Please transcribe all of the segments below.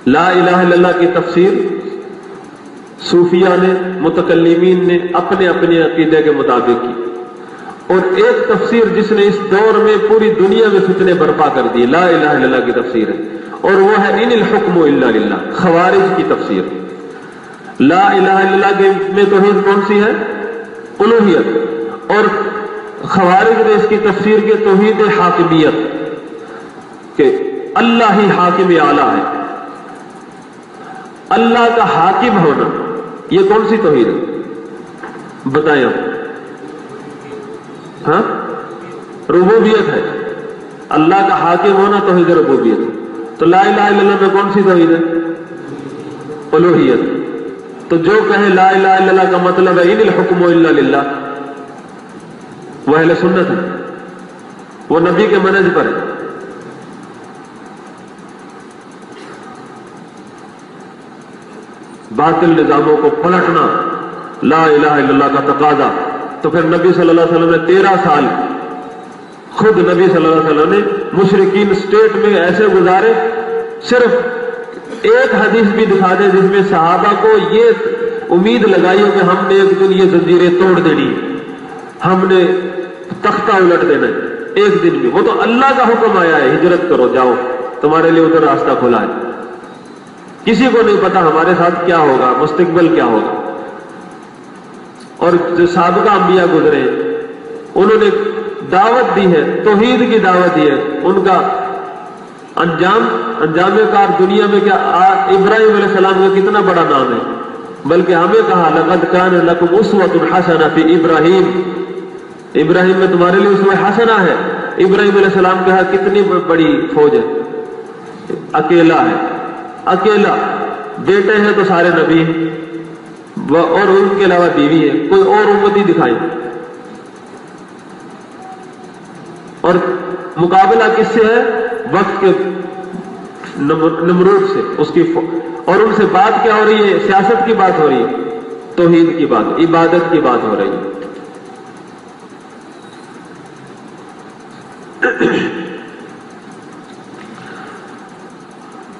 لا الہ الا اللہ کی تفسیر صوفیہ نے، متکلمین نے اپنے اپنے عقیدے کے مطابق کی، اور ایک تفسیر جس نے اس دور میں پوری دنیا میں فتنے برپا کر دیے لا الہ الا اللہ کی تفسیر ہے، اور وہ ہے ان الحکم الا للہ، خوارج کی تفسیر۔ لا الہ الا اللہ میں توحید کون سی ہے؟ الوہیت، اور خوارج نے اس کی تفسیر کی توحید حاکمیت، کہ اللہ ہی حاکم اعلیٰ ہے، اللہ کا حاکم ہونا، یہ کون سی توحید ہے بتائیں آپ؟ ہاں، ربوبیت ہے، اللہ کا حاکم ہونا توحید ربوبیت ہے۔ تو لا الہ الا اللہ میں کون سی توحید ہے؟ الوہیت۔ تو جو کہے لا الہ الا اللہ کا مطلب ہے ان الحکم الا للہ، وہ اہل سنت ہے، وہ نبی کے منہج پر ہے۔ باطل نظاموں کو پلٹنا لا الہ الا اللہ کا تقاضا۔ تو پھر نبی صلی اللہ علیہ وسلم نے 13 سال خود نبی صلی اللہ علیہ وسلم نے مشرکین اسٹیٹ میں ایسے گزارے، صرف ایک حدیث بھی دکھا دے جس میں صحابہ کو یہ امید لگائی ہو کہ ہم نے ایک دن یہ زنجیریں توڑ دینی، ہم نے تختہ الٹ دینا ہے ایک دن بھی۔ وہ تو اللہ کا حکم آیا ہے ہجرت کرو جاؤ، تمہارے لیے ادھر راستہ کھلا ہے، کسی کو نہیں پتا ہمارے ساتھ کیا ہوگا، مستقبل کیا ہوگا۔ اور جو سابقہ انبیاء گزرے انہوں نے دعوت دی ہے، توحید کی دعوت دی ہے، ان کا انجام کار دنیا میں کیا؟ ابراہیم علیہ السلام کا کتنا بڑا نام ہے، بلکہ ہمیں کہا لقد کان لکم اسوۃ حسنہ فی ابراہیم، ابراہیم میں تمہارے لیے اسوہ حسنہ ہے۔ ابراہیم علیہ السلام کہا کتنی بڑی فوج ہے، اکیلا ہے، اکیلا، بیٹے ہیں تو سارے نبی ہیں، اور ان کے علاوہ بیوی ہے، کوئی اور امتی دکھائی۔ اور مقابلہ کس سے ہے؟ وقت کے نمرود سے، اس کی اور ان سے بات کیا ہو رہی ہے؟ سیاست کی بات ہو رہی ہے، توحید کی بات، عبادت کی بات ہو رہی ہے۔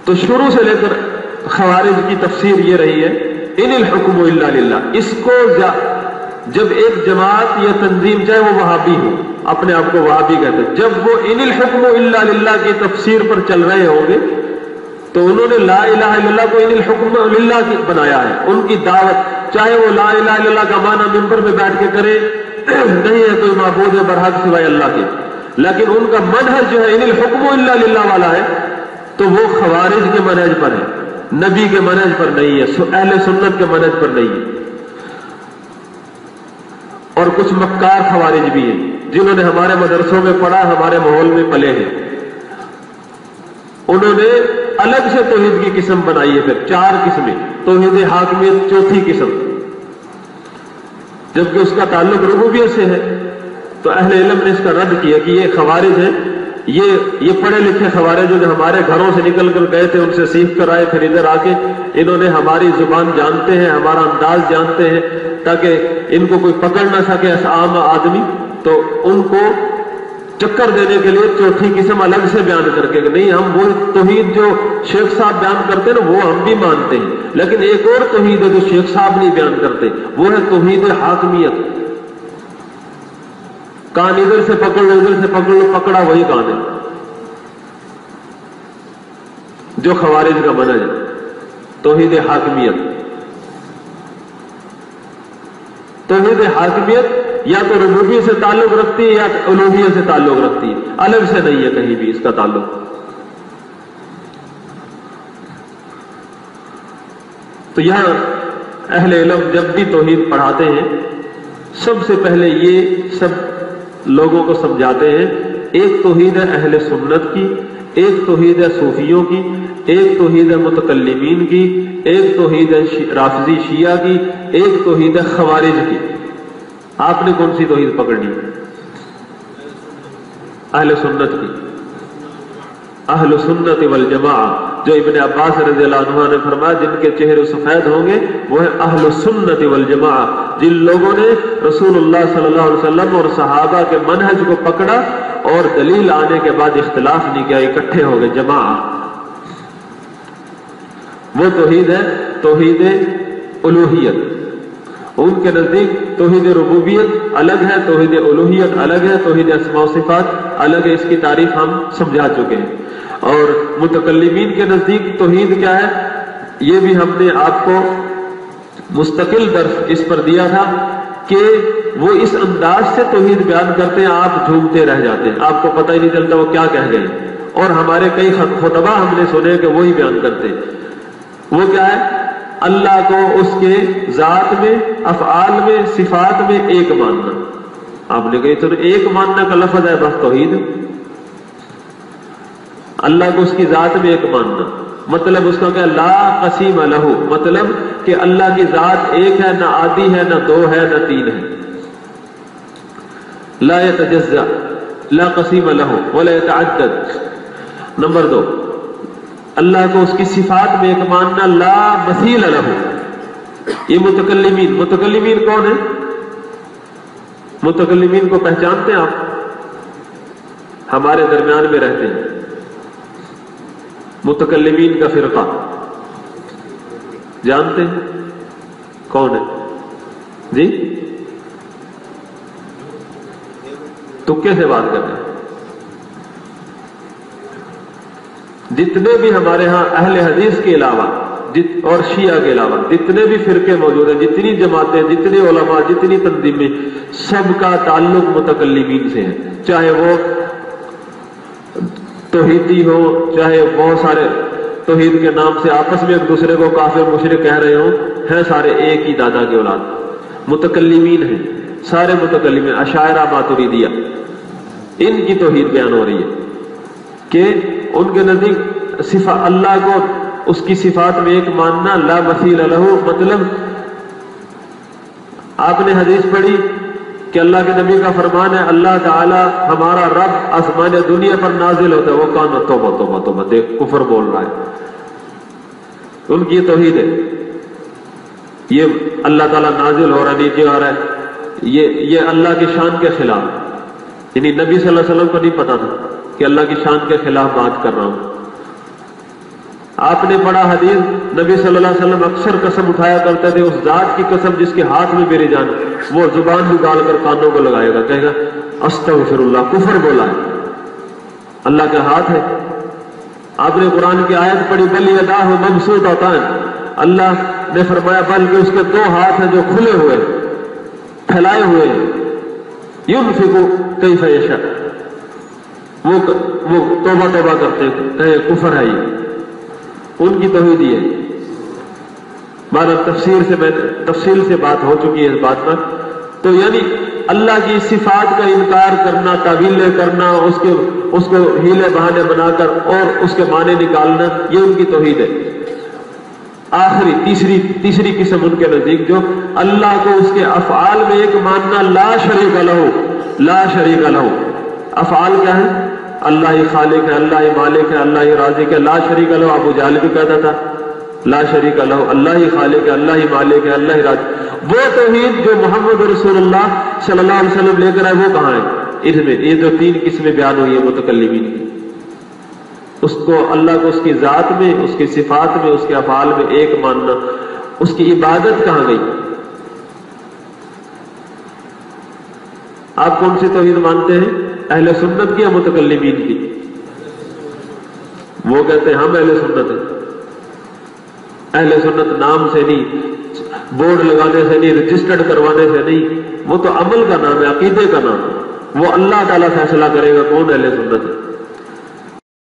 تو شروع سے لے کر خوارج کی تفسیر یہ رہی ہے ان الحکم الا للہ۔ اس کو جب ایک جماعت یا تنظیم، چاہے وہ وہابی ہو، اپنے آپ کو وہابی کہتے ہیں، جب وہ ان الحکم الا للہ کی تفسیر پر چل رہے ہوں گے تو انہوں نے لا الہ الا اللہ کو ان الحکم للہ بنایا ہے۔ ان کی دعوت، چاہے وہ لا الہ الا اللہ کا معنی ممبر میں بیٹھ کے کرے نہیں ہے کوئی معبود برحق سوائے اللہ کے، لیکن ان کا منہج جو ہے ان الحکم الا للہ والا ہے، تو وہ خوارج کے منہج پر ہے، نبی کے منہج پر نہیں ہے، اہل سنت کے منہج پر نہیں ہے۔ اور کچھ مکار خوارج بھی ہیں جنہوں نے ہمارے مدرسوں میں پڑھا، ہمارے ماحول میں پلے ہیں، انہوں نے الگ سے توحید کی قسم بنائی ہے، پھر 4 قسمیں، توحید حاکمیت 4تھی قسم، جبکہ اس کا تعلق ربوبیت سے ہے۔ تو اہل علم نے اس کا رد کیا کہ یہ خوارج ہیں، یہ پڑھے لکھے خوارج جو ہمارے گھروں سے نکل کر گئے تھے، ان سے سیکھ کر آئے، پھر ادھر آ کے انہوں نے ہماری زبان جانتے ہیں، ہمارا انداز جانتے ہیں، تاکہ ان کو کوئی پکڑ نہ سکے عام آدمی، تو ان کو چکر دینے کے لیے 4تھی قسم الگ سے بیان کر کے کہ نہیں، ہم وہ توحید جو شیخ صاحب بیان کرتے ہیں نا وہ ہم بھی مانتے ہیں، لیکن ایک اور توحید ہے جو شیخ صاحب نہیں بیان کرتے، وہ ہے توحید حاکمیت۔ کان ادھر سے پکڑ لو، ادھر سے پکڑ لو، پکڑا وہی کان ہے، جو خوارج کا منہج ہے، توحید حاکمیت۔ توحید حاکمیت یا تو ربوبیت سے تعلق رکھتی ہے یا الوہیت سے تعلق رکھتی ہے، الگ سے نہیں ہے کہیں بھی اس کا تعلق۔ تو یہاں اہل علم جب بھی توحید پڑھاتے ہیں سب سے پہلے یہ سب لوگوں کو سمجھاتے ہیں، ایک توحید ہے اہل سنت کی، ایک توحید ہے صوفیوں کی، ایک توحید ہے متکلمین کی، ایک توحید ہے رافضی شیعہ کی، ایک توحید ہے خوارج کی۔ آپ نے کون سی توحید پکڑنی ہے؟ اہل سنت کی، اہل سنت والجماعہ، جو ابن عباس رضی اللہ عنہ نے فرمایا جن کے چہرے سفید ہوں گے وہ ہے اہل سنت والجماعہ، جن لوگوں نے رسول اللہ صلی اللہ علیہ وسلم اور صحابہ کے منہج کو پکڑا اور دلیل آنے کے بعد اختلاف نہیں کیا، اکٹھے ہو گئے، جماعہ۔ وہ توحید ہے توحید الوہیت. ان کے نزدیک توحید ربوبیت الگ ہے، توحید الوہیت الگ ہے، توحید اسماء و صفات الگ ہے. اس کی تعریف ہم سمجھا چکے ہیں. اور متکلمین کے نزدیک توحید کیا ہے، یہ بھی ہم نے آپ کو مستقل درس اس پر دیا تھا کہ وہ اس انداز سے توحید بیان کرتے ہیں آپ جھومتے رہ جاتے ہیں، آپ کو پتہ ہی نہیں چلتا وہ کیا کہہ گئے. اور ہمارے کئی خطبہ ہم نے سنے کہ وہی بیان کرتے ہیں. وہ کیا ہے، اللہ کو اس کے ذات میں، افعال میں، صفات میں ایک ماننا. آپ نے کہی تو ایک ماننا کا لفظ ہے بس توحید. اللہ کو اس کی ذات میں ایک ماننا مطلب اس کا کیا، لا قسیم لہ، مطلب کہ اللہ کی ذات ایک ہے، نہ آدھی ہے، نہ دو ہے، نہ تین ہے. لا یتجزا، لا قسیم لہ ولا یتعدد. نمبر 2، اللہ کو اس کی صفات میں ایک ماننا، لا مثیل لہ. یہ متکلمین کون ہیں؟ متکلمین کو پہچانتے ہیں آپ؟ ہمارے درمیان میں رہتے ہیں. متکلمین کا فرقہ جانتے ہیں کون ہے؟ جی تکے سے بات کرتے ہیں. جتنے بھی ہمارے ہاں اہل حدیث کے علاوہ اور شیعہ کے علاوہ جتنے بھی فرقے موجود ہیں، جتنی جماعتیں، جتنے علماء، جتنی تنظیمیں، سب کا تعلق متکلمین سے ہے. چاہے وہ توحیدی ہو، چاہے بہت سارے توحید کے نام سے آپس میں ایک دوسرے کو کافر مشرک کہہ رہے ہوں، ہیں سارے ایک ہی دادا کے اولاد، متکلمین ہیں. سارے متکلمین، اشاعرہ، ماتریدیہ، ان کی توحید بیان ہو رہی ہے کہ ان کے نزدیک اللہ کو اس کی صفات میں ایک ماننا، لا مثیل لہ. مطلب آپ نے حدیث پڑھی کہ اللہ کے نبی کا فرمان ہے، اللہ تعالی ہمارا رب آسمان دنیا پر نازل ہوتا ہے. وہ کون؟ توبہ توبہ توبہ، دیکھ کفر بول رہا ہے. ان کی توحید ہے، یہ اللہ تعالیٰ نازل ہو رہا ہے، نیچے آ رہا ہے، یہ اللہ کی شان کے خلاف. یعنی نبی صلی اللہ علیہ وسلم کو نہیں پتا تھا کہ اللہ کی شان کے خلاف بات کر رہا ہوں. آپ نے پڑھا حدیث، نبی صلی اللہ علیہ وسلم اکثر قسم اٹھایا کرتے تھے، اس ذات کی قسم جس کے ہاتھ میں میری جان. وہ زبان نکال کر کانوں کو لگائے گا، کہے گا استغفر اللہ، کفر بولا ہے، اللہ کا ہاتھ ہے. آپ نے قرآن کی آیت پڑھی، بل یداہ مبسوطتان، اللہ نے فرمایا بلکہ اس کے 2 ہاتھ ہیں جو کھلے ہوئے، پھیلائے ہوئے ہیں. ينفق کیف یشاء، وہ توبہ توبہ کرتے کہے کفر ہے. یہ ان کی توحید ہے. تفصیل سے بات ہو چکی ہے اس بات پر. تو یعنی اللہ کی صفات کا انکار کرنا، تعویلیں کرنا، اس کو ہیلے بہانے بنا کر اور اس کے معنی نکالنا، یہ ان کی توحید ہے. آخری تیسری قسم ان کے نزدیک جو اللہ کو اس کے افعال میں ایک ماننا، لا شریک لہ، لا شریک لہ. افعال کیا ہے؟ اللہ ہی خالق ہے، اللہ ہی مالک ہے، اللہ ہی رازق ہے. لا شریک لہ ابو جہل بھی کہتا تھا، لا شریک لہ، اللہ ہی خالق ہے، اللہ ہی مالک ہے، اللہ ہی رازق. وہ توحید جو محمد رسول اللہ صلی اللہ علیہ وسلم لے کر آئے، وہ کہاں ہے؟ اس میں یہ جو 3 قسمیں بیان ہوئی ہیں متکلمین کی. اس کو اللہ کو اس کی ذات میں، اس کی صفات میں، اس کے افعال میں ایک ماننا. اس کی عبادت کہاں گئی؟ آپ کون سی توحید مانتے ہیں؟ اہل سنت کی یا متکلمین کی؟ وہ کہتے ہیں ہم اہل سنت ہیں. اہل سنت نام سے نہیں، بورڈ لگانے سے نہیں، رجسٹرڈ کروانے سے نہیں، وہ تو عمل کا نام ہے، عقیدے کا نام ہے. وہ اللہ تعالیٰ فیصلہ کرے گا کون اہل سنت ہے.